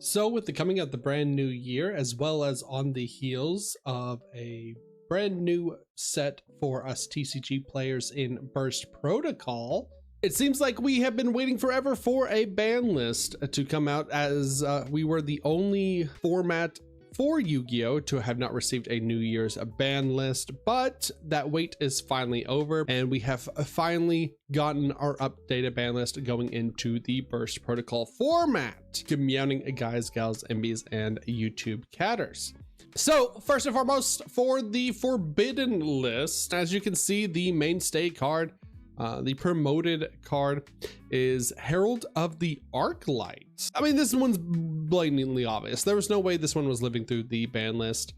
So with the coming of the brand new year, as well as on the heels of a brand new set for us TCG players in Burst Protocol, it seems like we have been waiting forever for a ban list to come out, as we were the only format for Yu-Gi-Oh to have not received a New Year's ban list, but that wait is finally over and we have finally gotten our updated ban list going into the Burst Protocol format. Good meowing, guys, gals, MBs, and YouTube catters. So first and foremost, for the forbidden list, as you can see, the mainstay card, the promoted card is Herald of the Arclight. I mean, this one's blatantly obvious. There was no way this one was living through the ban list.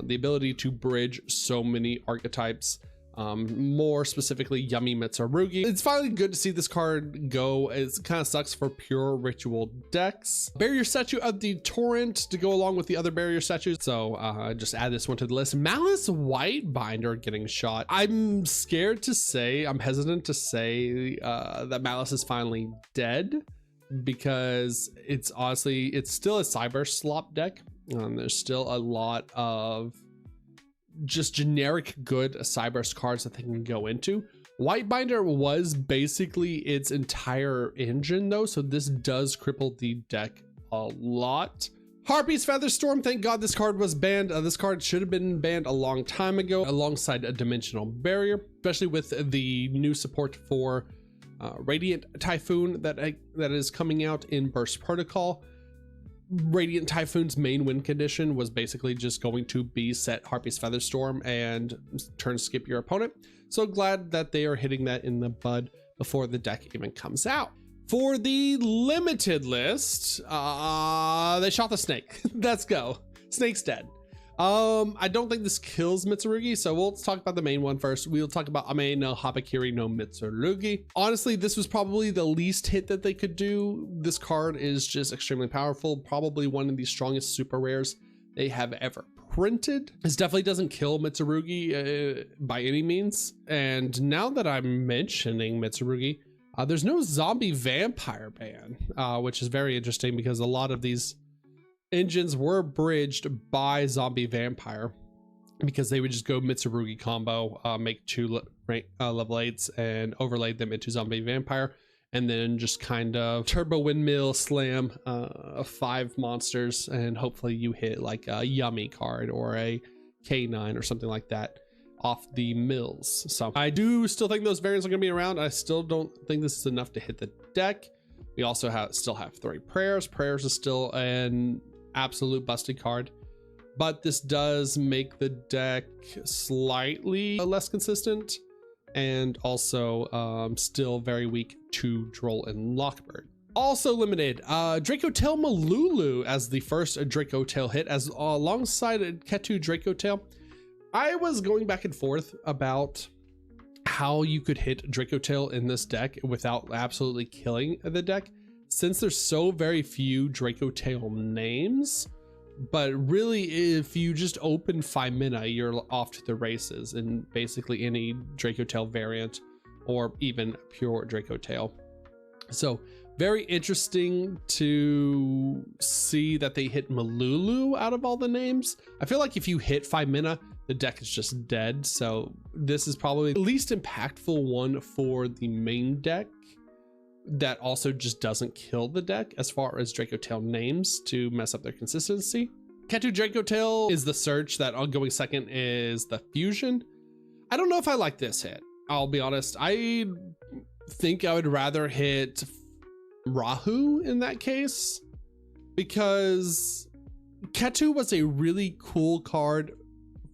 The ability to bridge so many archetypes, more specifically Yummy Mitsurugi. It's finally good to see this card go. It kind of sucks for pure ritual decks. Barrier Statue of the Torrent to go along with the other barrier statues. So just add this one to the list. Malice White Binder getting shot. I'm scared to say, I'm hesitant to say that Malice is finally dead, because it's honestly, it's still a cyber slop deck. There's still a lot of just generic good Cyberse cards that they can go into. White Binder was basically its entire engine though, so this does cripple the deck a lot. Harpy's Featherstorm, thank God this card was banned. This card should have been banned a long time ago alongside a Dimensional Barrier, especially with the new support for Radiant Typhoon that is coming out in Burst Protocol. Radiant Typhoon's main win condition was basically just going to be set Harpy's Featherstorm and turn skip your opponent. So glad that they are hitting that in the bud before the deck even comes out. For the limited list, they shot the snake. Let's go. Snake's dead. I don't think this kills Mitsurugi, so we'll talk about the main one first. We'll talk about Ame no Habakiri no Mitsurugi. Honestly, this was probably the least hit that they could do. This card is just extremely powerful, probably one of the strongest super rares they have ever printed. This definitely doesn't kill Mitsurugi by any means. And now that I'm mentioning Mitsurugi, there's no zombie vampire ban, which is very interesting because a lot of these engines were bridged by zombie vampire because they would just go Mitsurugi combo, make two level 8s and overlay them into zombie vampire, and then just kind of turbo windmill slam 5 monsters, and hopefully you hit like a Yummy card or a K9 or something like that off the mills. So I do still think those variants are going to be around. I still don't think this is enough to hit the deck. We also still have 3 prayers. Prayers is still an absolute busted card, but this does make the deck slightly less consistent and also still very weak to Droll and Lockbird. Also limited, Draco Tail Malulu as the first Draco Tail hit, as alongside Ketu Draco Tail. I was going back and forth about how you could hit Draco Tail in this deck without absolutely killing the deck, since there's so very few Draco Tail names. But really, if you just open Femina, you're off to the races in basically any Draco Tail variant or even pure Draco Tail. So very interesting to see that they hit Malulu out of all the names. I feel like if you hit Femina, the deck is just dead. So this is probably the least impactful one for the main deck that also just doesn't kill the deck as far as Draco Tail names to mess up their consistency. Ketu Draco Tail is the search. That going second is the fusion. I don't know if I like this hit. I'll be honest. I think I would rather hit Rahu in that case, because Ketu was a really cool card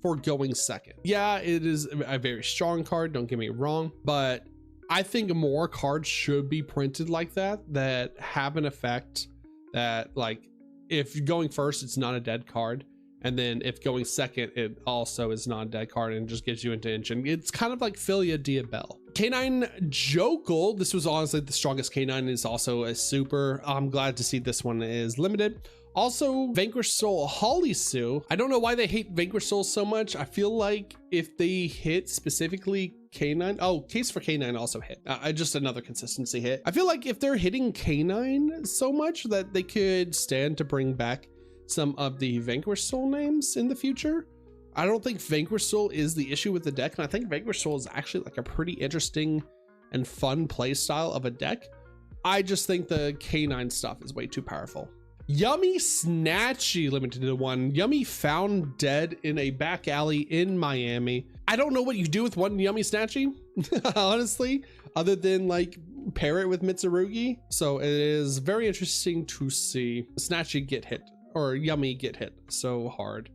for going second. Yeah, it is a very strong card, don't get me wrong, but I think more cards should be printed like that have an effect that, like, if going first, it's not a dead card. And then if going second, it also is not a dead card and just gives you into engine. It's kind of like Philia Diabel. K9 Jokul, this was honestly the strongest K9, is also a super. I'm glad to see this one is limited. Also, Vanquish Soul Holly Sue. I don't know why they hate Vanquish Soul so much. I feel like if they hit specifically K9. Oh, Case for K9 also hit. Just another consistency hit. I feel like if they're hitting K9 so much that they could stand to bring back some of the Vanquish Soul names in the future. I don't think Vanquish Soul is the issue with the deck, and I think Vanquish Soul is actually like a pretty interesting and fun play style of a deck. I just think the K9 stuff is way too powerful. Yummy Snatchy limited to 1. Yummy found dead in a back alley in Miami. I don't know what you do with one Yummy Snatchy, honestly, other than like pair it with Mitsurugi. So it is very interesting to see Snatchy get hit, or Yummy get hit so hard.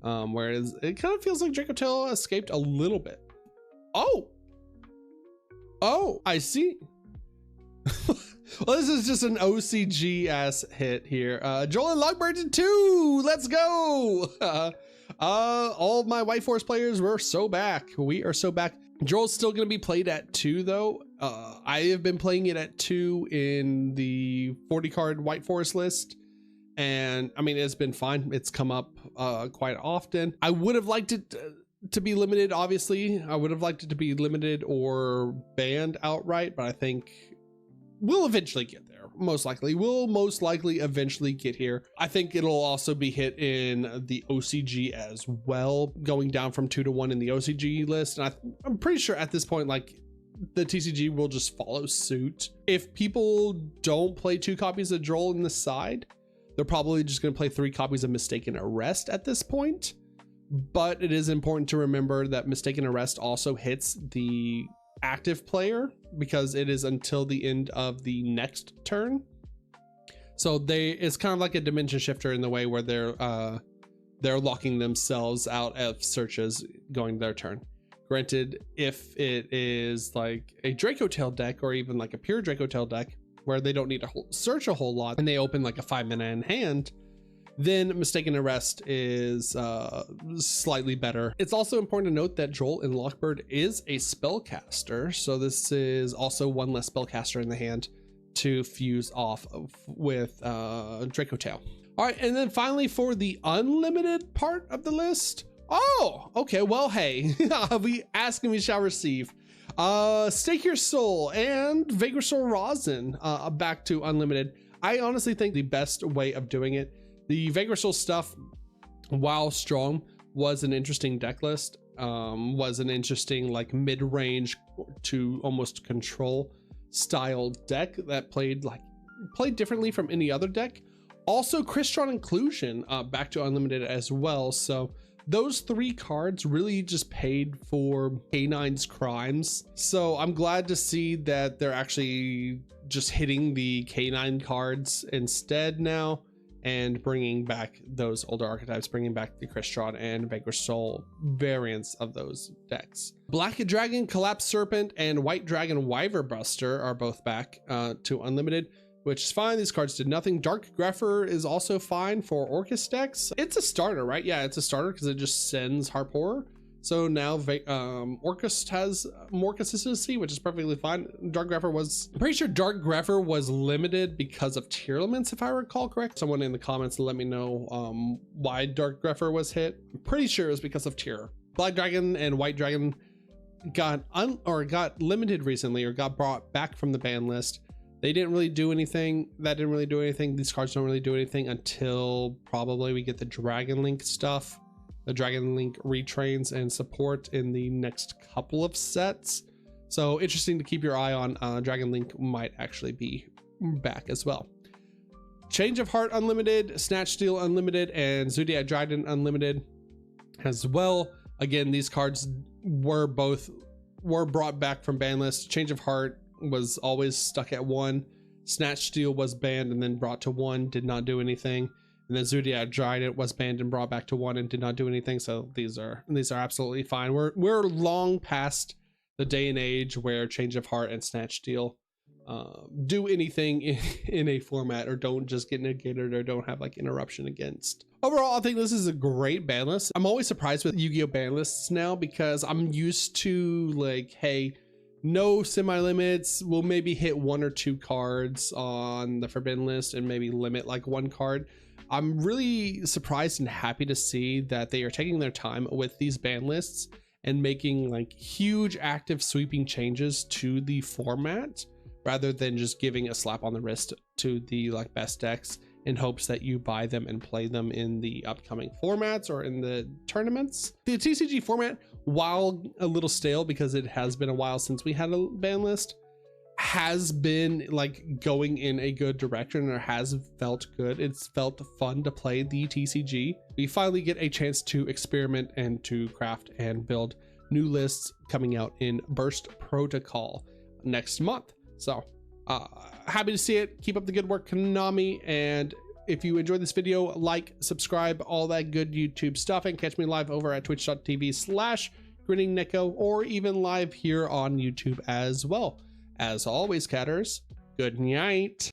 Whereas it kind of feels like Draco Tail escaped a little bit. Oh, I see. Well, this is just an OCG ass hit here. Joel and Logbird to 2. Let's go. All of my White Forest players were so back. We are so back. Joel's still going to be played at 2 though. I have been playing it at 2 in the 40 card White Forest list. And I mean, it's been fine. It's come up quite often. I would have liked it to be limited. Obviously, I would have liked it to be limited or banned outright, but I think we'll eventually get there. We'll most likely eventually get here. I think it'll also be hit in the OCG as well, going down from 2 to 1 in the OCG list. And I'm pretty sure at this point, like, the TCG will just follow suit. If people don't play 2 copies of Joel in the side, they're probably just going to play 3 copies of Mistaken Arrest at this point. But it is important to remember that Mistaken Arrest also hits the active player because it is until the end of the next turn. So it's kind of like a dimension shifter in the way where they're locking themselves out of searches going their turn. Granted, if it is like a Draco Tail deck or even like a pure Draco Tail deck where they don't need to search a whole lot and they open like a 5-mana in hand, then Mistaken Arrest is slightly better. It's also important to note that Joel in Lockbird is a spellcaster, so this is also one less spellcaster in the hand to fuse off with Draco Tail. All right, and then finally for the unlimited part of the list. Oh, okay, well, hey, we ask and we shall receive. Stake Your Soul and Vanquish Soul Rosin back to unlimited. I honestly think the best way of doing it, the Vanquish Soul stuff, while strong, was an interesting deck list, was an interesting like mid-range to almost control style deck that played differently from any other deck. Also Crystron Inclusion back to unlimited as well. So those 3 cards really just paid for K9's crimes. So I'm glad to see that they're actually just hitting the K9 cards instead now, and bringing back those older archetypes, bringing back the Crystron and Vanquish Soul variants of those decks. Black Dragon, Collapsed Serpent, and White Dragon, Wyver Buster are both back to unlimited, which is fine. These cards did nothing. Dark Grepher is also fine for Orcus decks. It's a starter, right? Yeah, it's a starter because it just sends Harp Horror. So now Orcus has more consistency, which is perfectly fine. Dark Grepher I'm pretty sure Dark Grepher was limited because of tier elements, if I recall correct. Someone in the comments let me know why Dark Grepher was hit. I'm pretty sure it was because of tier. Black Dragon and White Dragon got limited recently, or got brought back from the ban list. They didn't really do anything. That didn't really do anything. These cards don't really do anything until probably we get the Dragon Link stuff. The Dragon Link retrains and support in the next couple of sets. So interesting to keep your eye on. Dragon Link might actually be back as well. Change of Heart Unlimited, Snatch Steal Unlimited, and Zodiac Dragon Unlimited as well. Again, these cards were brought back from ban list. Change of Heart was always stuck at 1. Snatch Steal was banned and then brought to 1, did not do anything. And then Zodiac Trident was banned and brought back to 1 and did not do anything. So these are absolutely fine. We're long past the day and age where Change of Heart and Snatch Steal do anything in a format, or don't just get negated, or don't have like interruption against. Overall, I think this is a great ban list. I'm always surprised with Yu-Gi-Oh ban lists now, because I'm used to like, hey, no semi-limits, we'll maybe hit 1 or 2 cards on the forbidden list and maybe limit like 1 card. I'm really surprised and happy to see that they are taking their time with these ban lists and making like huge active sweeping changes to the format rather than just giving a slap on the wrist to the like best decks in hopes that you buy them and play them in the upcoming formats or in the tournaments. The TCG format, while a little stale because it has been a while since we had a ban list, has been like going in a good direction, or has felt good. It's felt fun to play the TCG. We finally get a chance to experiment and to craft and build new lists coming out in Burst Protocol next month. So happy to see it. Keep up the good work, Konami. And if you enjoyed this video, like, subscribe, all that good YouTube stuff, and catch me live over at twitch.tv/Grinning Neko, or even live here on YouTube as well. As always, catters, good night.